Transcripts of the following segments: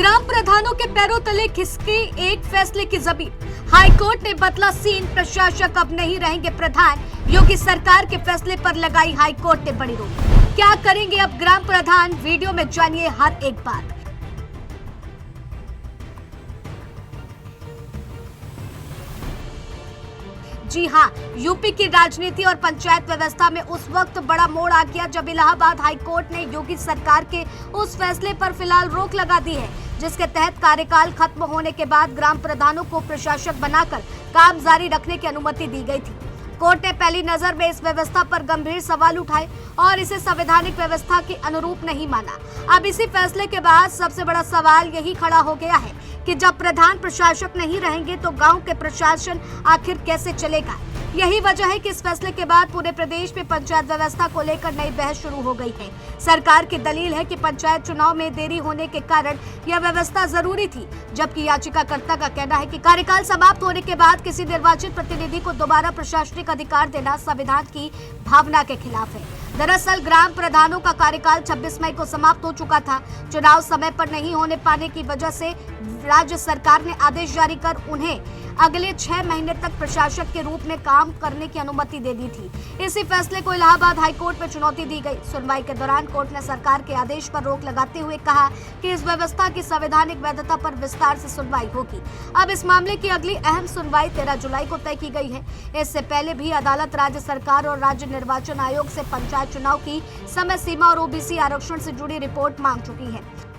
ग्राम प्रधानों के पैरों तले खिसके एक फैसले की जमीन। हाईकोर्ट ने बदला सीन, प्रशासक अब नहीं रहेंगे प्रधान। योगी सरकार के फैसले पर लगाई हाईकोर्ट ने बड़ी रोक। क्या करेंगे अब ग्राम प्रधान, वीडियो में जानिए हर एक बात। जी हां, यूपी की राजनीति और पंचायत व्यवस्था में उस वक्त बड़ा मोड़ आ गया जब इलाहाबाद हाईकोर्ट ने योगी सरकार के उस फैसले पर फिलहाल रोक लगा दी है, जिसके तहत कार्यकाल खत्म होने के बाद ग्राम प्रधानों को प्रशासक बनाकर काम जारी रखने की अनुमति दी गई थी। कोर्ट ने पहली नजर में इस व्यवस्था पर गंभीर सवाल उठाए और इसे संवैधानिक व्यवस्था के अनुरूप नहीं माना। अब इसी फैसले के बाद सबसे बड़ा सवाल यही खड़ा हो गया है कि जब प्रधान प्रशासक नहीं रहेंगे तो गांव के प्रशासन आखिर कैसे चलेगा। यही वजह है कि इस फैसले के बाद पूरे प्रदेश में पंचायत व्यवस्था को लेकर नई बहस शुरू हो गई है। सरकार की दलील है कि पंचायत चुनाव में देरी होने के कारण यह व्यवस्था जरूरी थी, जबकि याचिकाकर्ता का कहना है कि कार्यकाल समाप्त होने के बाद किसी निर्वाचित प्रतिनिधि को दोबारा प्रशासनिक अधिकार देना संविधान की भावना के खिलाफ है। दरअसल ग्राम प्रधानों का कार्यकाल 26 मई को समाप्त हो चुका था। चुनाव समय पर नहीं होने पाने की वजह से राज्य सरकार ने आदेश जारी कर उन्हें अगले 6 महीने तक प्रशासक के रूप में काम करने की अनुमति दे दी थी। इसी फैसले को इलाहाबाद हाईकोर्ट में चुनौती दी गई। सुनवाई के दौरान कोर्ट ने सरकार के आदेश पर रोक लगाते हुए कहा कि इस व्यवस्था की संवैधानिक वैधता पर विस्तार से सुनवाई होगी। अब इस मामले की अगली अहम सुनवाई 13 जुलाई को तय की गई है। इससे पहले भी अदालत राज्य सरकार और राज्य निर्वाचन आयोग से पंचायत चुनाव की समय सीमा और ओबीसी आरक्षण से जुड़ी रिपोर्ट मांग चुकी है।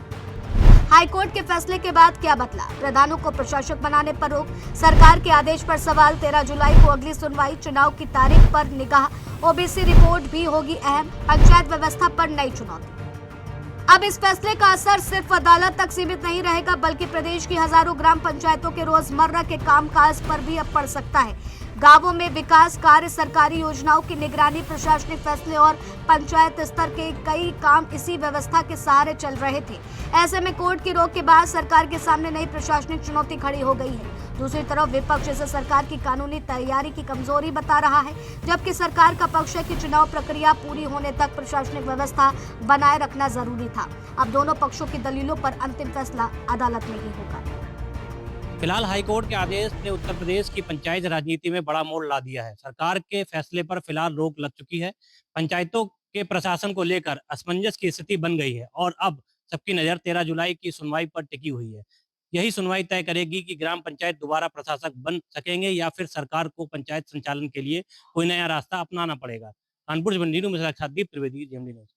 हाईकोर्ट के फैसले के बाद क्या बदला? प्रधानों को प्रशासक बनाने पर रोक, सरकार के आदेश पर सवाल, 13 जुलाई को अगली सुनवाई, चुनाव की तारीख पर निगाह, ओबीसी रिपोर्ट भी होगी अहम, पंचायत व्यवस्था पर नई चुनौती। अब इस फैसले का असर सिर्फ अदालत तक सीमित नहीं रहेगा, बल्कि प्रदेश की हजारों ग्राम पंचायतों के रोजमर्रा के कामकाज पर भी अब पड़ सकता है। गांवों में विकास कार्य, सरकारी योजनाओं की निगरानी, प्रशासनिक फैसले और पंचायत स्तर के कई काम इसी व्यवस्था के सहारे चल रहे थे। ऐसे में कोर्ट की रोक के बाद सरकार के सामने नई प्रशासनिक चुनौती खड़ी हो गई है। दूसरी तरफ विपक्ष इसे सरकार की कानूनी तैयारी की कमजोरी बता रहा है, जबकि सरकार का पक्ष है कि चुनाव प्रक्रिया पूरी होने तक प्रशासनिक व्यवस्था बनाए रखना जरूरी था। अब दोनों पक्षों की दलीलों पर अंतिम फैसला अदालत में ही होगा। फिलहाल हाईकोर्ट के आदेश ने उत्तर प्रदेश की पंचायत राजनीति में बड़ा मोड़ ला दिया है। सरकार के फैसले पर फिलहाल रोक लग चुकी है। पंचायतों के प्रशासन को लेकर असमंजस की स्थिति बन गई है और अब सबकी नज़र 13 जुलाई की सुनवाई पर टिकी हुई है। यही सुनवाई तय करेगी कि ग्राम पंचायत दोबारा प्रशासक बन सकेंगे या फिर सरकार को पंचायत संचालन के लिए कोई नया रास्ता अपनाना पड़ेगा। कानपुर से नीरू मिश्रा के साथ दीप त्रिवेदी, जेएमडी न्यूज़।